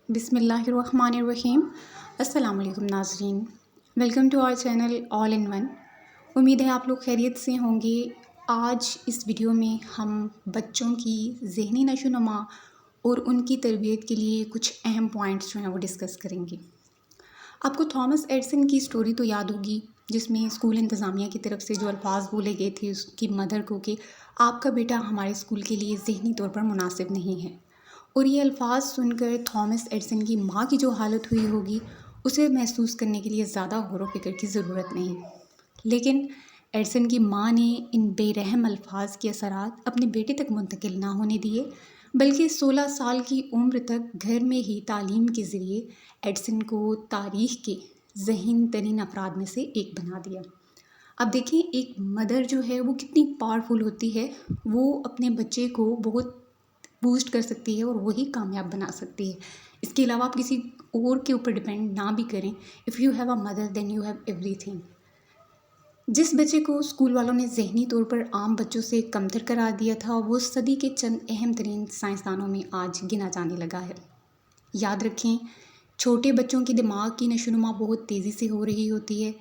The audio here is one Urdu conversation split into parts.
بسم اللہ الرحمن الرحیم۔ السلام علیکم ناظرین، welcome to our channel all in one. امید ہے آپ لوگ خیریت سے ہوں گے۔ آج اس ویڈیو میں ہم بچوں کی ذہنی نشو و نما اور ان کی تربیت کے لیے کچھ اہم پوائنٹس جو ہیں وہ ڈسکس کریں گے۔ آپ کو تھامس ایڈیسن کی سٹوری تو یاد ہوگی، جس میں اسکول انتظامیہ کی طرف سے جو الفاظ بولے گئے تھے اس کی مدر کو کہ آپ کا بیٹا ہمارے اسکول کے لیے ذہنی طور پر مناسب نہیں ہے، اور یہ الفاظ سن کر تھامس ایڈیسن کی ماں کی جو حالت ہوئی ہوگی اسے محسوس کرنے کے لیے زیادہ غور و فکر کی ضرورت نہیں۔ لیکن ایڈیسن کی ماں نے ان بے رحم الفاظ کے اثرات اپنے بیٹے تک منتقل نہ ہونے دیے، بلکہ 16 سال کی عمر تک گھر میں ہی تعلیم کے ذریعے ایڈیسن کو تاریخ کے ذہین ترین افراد میں سے ایک بنا دیا۔ اب دیکھیں ایک مدر جو ہے وہ کتنی پاورفل ہوتی ہے، وہ اپنے بچے کو بہت بوسٹ کر سکتی ہے اور وہی کامیاب بنا سکتی ہے۔ اس کے علاوہ آپ کسی اور کے اوپر ڈپینڈ نہ بھی کریں۔ If you have a mother then you have everything. جس بچے کو اسکول والوں نے ذہنی طور پر عام بچوں سے کمتر قرار دیا تھا، وہ صدی کے چند اہم ترین سائنسدانوں میں آج گنا جانے لگا ہے۔ یاد رکھیں، چھوٹے بچوں کے دماغ کی نشو و نما بہت تیزی سے ہو رہی ہوتی ہے۔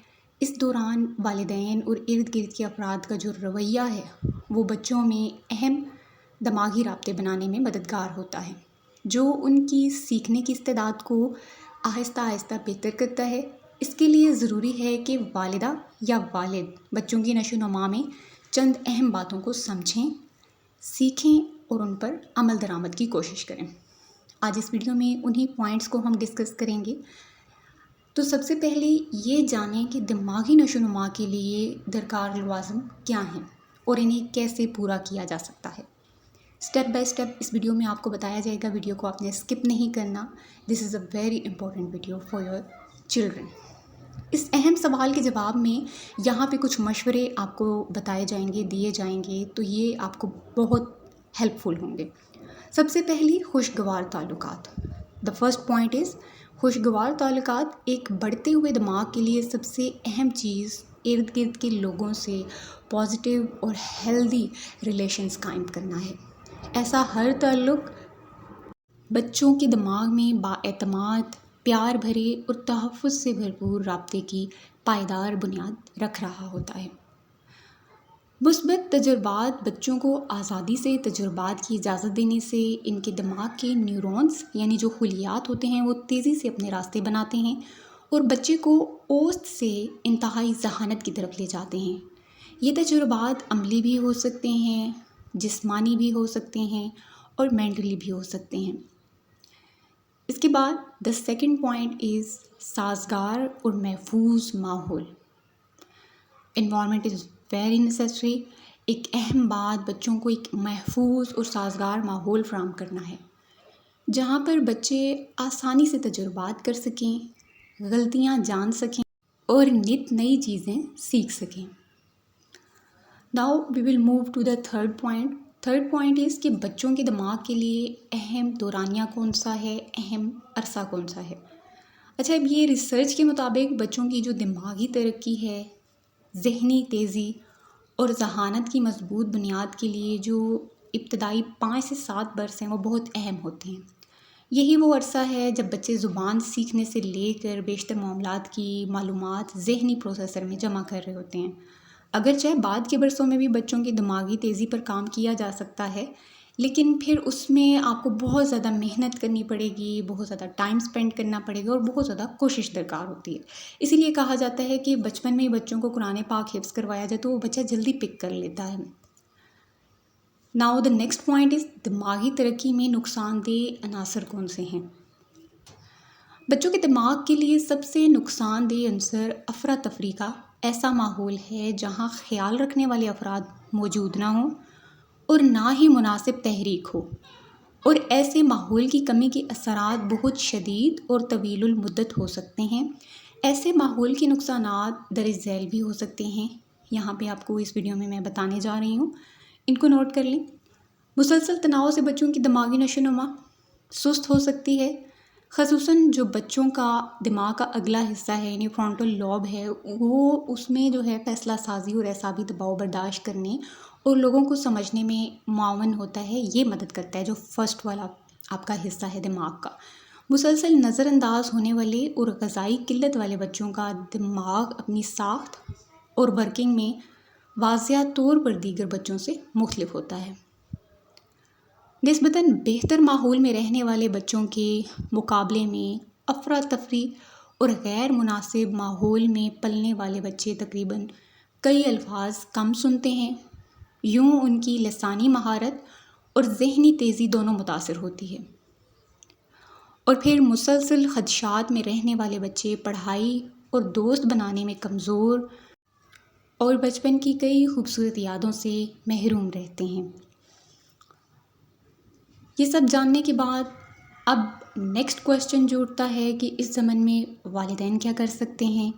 اس دوران والدین اور ارد گرد کے افراد کا جو رویہ ہے وہ بچوں میں اہم دماغی رابطے بنانے میں مددگار ہوتا ہے، جو ان کی سیکھنے کی استعداد کو آہستہ آہستہ بہتر کرتا ہے۔ اس کے لیے ضروری ہے کہ والدہ یا والد بچوں کی نشو و نما میں چند اہم باتوں کو سمجھیں، سیکھیں اور ان پر عمل درآمد کی کوشش کریں۔ آج اس ویڈیو میں انہی پوائنٹس کو ہم ڈسکس کریں گے۔ تو سب سے پہلے یہ جانیں کہ دماغی نشو و نما کے لیے درکار لوازم کیا ہیں اور انہیں کیسے پورا کیا جا سکتا ہے۔ اسٹیپ بائی اسٹیپ اس ویڈیو میں آپ کو بتایا جائے گا، ویڈیو کو آپ نے اسکپ نہیں کرنا۔ This is a very important video for your children. اس اہم سوال کے جواب میں یہاں پہ کچھ مشورے آپ کو بتائے جائیں گے، دیے جائیں گے، تو یہ آپ کو بہت ہیلپ فل ہوں گے۔ سب سے پہلی خوشگوار تعلقات۔ دا فرسٹ پوائنٹ از خوشگوار تعلقات۔ ایک بڑھتے ہوئے دماغ کے لیے سب سے اہم چیز ارد گرد کے لوگوں سے پازیٹیو اور ہیلدی ریلیشنز قائم کرنا ہے۔ ایسا ہر تعلق بچوں کے دماغ میں بااعتماد، پیار بھرے اور تحفظ سے بھرپور رابطے کی پائیدار بنیاد رکھ رہا ہوتا ہے۔ مثبت تجربات بچوں کو آزادی سے تجربات کی اجازت دینے سے ان کے دماغ کے نیورونز یعنی جو خلیات ہوتے ہیں وہ تیزی سے اپنے راستے بناتے ہیں اور بچے کو اوسط سے انتہائی ذہانت کی طرف لے جاتے ہیں۔ یہ تجربات عملی بھی ہو سکتے ہیں، جسمانی بھی ہو سکتے ہیں اور مینٹلی بھی ہو سکتے ہیں۔ اس کے بعد دا سیکنڈ پوائنٹ از سازگار اور محفوظ ماحول۔ Environment is very necessary. ایک اہم بات بچوں کو ایک محفوظ اور سازگار ماحول فراہم کرنا ہے، جہاں پر بچے آسانی سے تجربات کر سکیں، غلطیاں جان سکیں اور نت نئی چیزیں سیکھ سکیں۔ Now we will move to the third point. Third point is کہ بچوں کے دماغ کے لیے اہم دورانیہ کون سا ہے، اہم عرصہ کون سا ہے۔ اچھا، اب یہ ریسرچ کے مطابق بچوں کی جو دماغی ترقی ہے، ذہنی تیزی اور ذہانت کی مضبوط بنیاد کے لیے جو ابتدائی 5 سے 7 برس ہیں وہ بہت اہم ہوتے ہیں۔ یہی وہ عرصہ ہے جب بچے زبان سیکھنے سے لے کر بیشتر معاملات کی معلومات ذہنی پروسیسر میں جمع کر رہے ہوتے ہیں۔ اگرچہ بعد کے برسوں میں بھی بچوں کی دماغی تیزی پر کام کیا جا سکتا ہے، لیکن پھر اس میں آپ کو بہت زیادہ محنت کرنی پڑے گی، بہت زیادہ ٹائم سپینڈ کرنا پڑے گا اور بہت زیادہ کوشش درکار ہوتی ہے۔ اسی لیے کہا جاتا ہے کہ بچپن میں ہی بچوں کو قرآن پاک حفظ کروایا جائے تو وہ بچہ جلدی پک کر لیتا ہے۔ Now the next point is دماغی ترقی میں نقصان دہ عناصر کون سے ہیں۔ بچوں کے دماغ کے لیے سب سے نقصان دہ عنصر افراتفری کا ایسا ماحول ہے جہاں خیال رکھنے والے افراد موجود نہ ہوں اور نہ ہی مناسب تحریک ہو، اور ایسے ماحول کی کمی کے اثرات بہت شدید اور طویل المدت ہو سکتے ہیں۔ ایسے ماحول کے نقصانات درج ذیل بھی ہو سکتے ہیں، یہاں پہ آپ کو اس ویڈیو میں بتانے جا رہی ہوں، ان کو نوٹ کر لیں۔ مسلسل تناؤ سے بچوں کی دماغی نشو و نما سست ہو سکتی ہے، خصوصاً جو بچوں کا دماغ کا اگلا حصہ ہے یعنی فرونٹل لوب ہے، وہ اس میں جو ہے فیصلہ سازی اور اعصابی دباؤ برداشت کرنے اور لوگوں کو سمجھنے میں معاون ہوتا ہے، یہ مدد کرتا ہے۔ جو فرسٹ والا آپ کا حصہ ہے دماغ کا، مسلسل نظر انداز ہونے والے اور غذائی قلت والے بچوں کا دماغ اپنی ساخت اور ورکنگ میں واضح طور پر دیگر بچوں سے مختلف ہوتا ہے۔ نسبتاً بہتر ماحول میں رہنے والے بچوں کے مقابلے میں افراتفری اور غیر مناسب ماحول میں پلنے والے بچے تقریباً کئی الفاظ کم سنتے ہیں۔ یوں ان کی لسانی مہارت اور ذہنی تیزی دونوں متاثر ہوتی ہے۔ اور پھر مسلسل خدشات میں رہنے والے بچے پڑھائی اور دوست بنانے میں کمزور اور بچپن کی کئی خوبصورت یادوں سے محروم رہتے ہیں۔ یہ سب جاننے کے بعد اب نیکسٹ کویسچن جو اٹھتا ہے کہ اس زمن میں والدین کیا کر سکتے ہیں،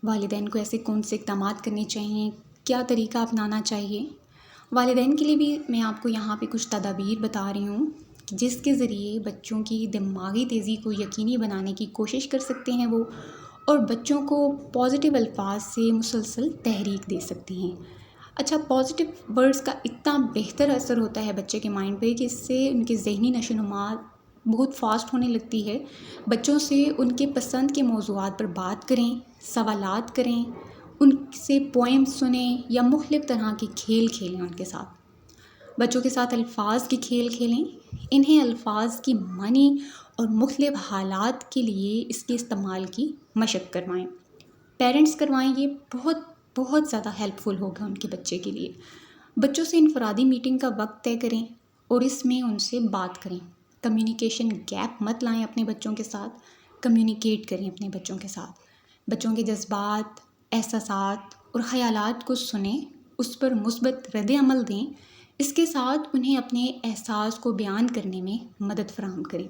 والدین کو ایسے کون سے اقدامات کرنے چاہیے، کیا طریقہ اپنانا چاہیے۔ والدین کے لیے بھی میں آپ کو یہاں پہ کچھ تدابیر بتا رہی ہوں جس کے ذریعے بچوں کی دماغی تیزی کو یقینی بنانے کی کوشش کر سکتے ہیں وہ، اور بچوں کو پازیٹیو الفاظ سے مسلسل تحریک دے سکتے ہیں۔ اچھا، پازیٹیو ورڈز کا اتنا بہتر اثر ہوتا ہے بچے کے مائنڈ پہ کہ اس سے ان کی ذہنی نشو و نما بہت فاسٹ ہونے لگتی ہے۔ بچوں سے ان کے پسند کے موضوعات پر بات کریں، سوالات کریں، ان سے پوئم سنیں یا مختلف طرح کے کھیل کھیلیں ان کے ساتھ۔ بچوں کے ساتھ الفاظ کے کھیل کھیلیں، انہیں الفاظ کی معنی اور مختلف حالات کے لیے اس کے استعمال کی مشق کروائیں۔ پیرنٹس کروائیں، یہ بہت بہت زیادہ ہیلپ فل ہوگا ان کے بچے کے لیے۔ بچوں سے انفرادی میٹنگ کا وقت طے کریں اور اس میں ان سے بات کریں۔ کمیونیکیشن گیپ مت لائیں اپنے بچوں کے ساتھ، کمیونیکیٹ کریں اپنے بچوں کے ساتھ۔ بچوں کے جذبات، احساسات اور خیالات کو سنیں، اس پر مثبت رد عمل دیں، اس کے ساتھ انہیں اپنے احساس کو بیان کرنے میں مدد فراہم کریں۔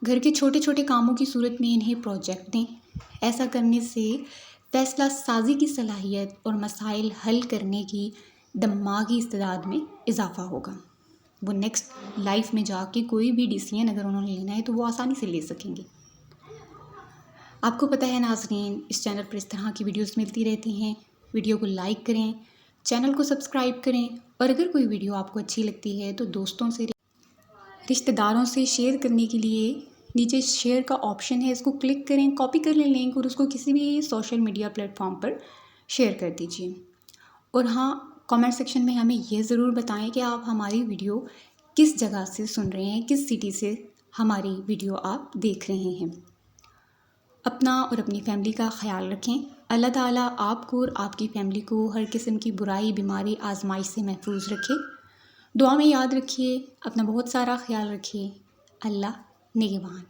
گھر کے چھوٹے چھوٹے کاموں کی صورت میں انہیں پروجیکٹ دیں۔ ایسا کرنے سے فیصلہ سازی کی صلاحیت اور مسائل حل کرنے کی دماغی استعداد میں اضافہ ہوگا۔ وہ نیکسٹ لائف میں جا کے کوئی بھی ڈیسیژن اگر انہوں نے لینا ہے تو وہ آسانی سے لے سکیں گے۔ آپ کو پتہ ہے ناظرین، اس چینل پر اس طرح کی ویڈیوز ملتی رہتی ہیں۔ ویڈیو کو لائک کریں، چینل کو سبسکرائب کریں، اور اگر کوئی ویڈیو آپ کو اچھی لگتی ہے تو دوستوں سے، رشتہ داروں سے شیئر کرنے کے لیے نیچے شیئر کا آپشن ہے، اس کو کلک کریں، کاپی کر لیں لنک اور اس کو کسی بھی سوشل میڈیا پلیٹ فارم پر شیئر کر دیجیے۔ اور ہاں، کامنٹ سیکشن میں ہمیں یہ ضرور بتائیں کہ آپ ہماری ویڈیو کس جگہ سے سن رہے ہیں، کس سٹی سے ہماری ویڈیو آپ دیکھ رہے ہیں۔ اپنا اور اپنی فیملی کا خیال رکھیں۔ اللہ تعالیٰ آپ کو اور آپ کی فیملی کو ہر قسم کی برائی، بیماری، آزمائش سے محفوظ رکھے۔ دعا میں یاد رکھیے، اپنا بہت سارا خیال رکھیے۔ اللہ نگہبان۔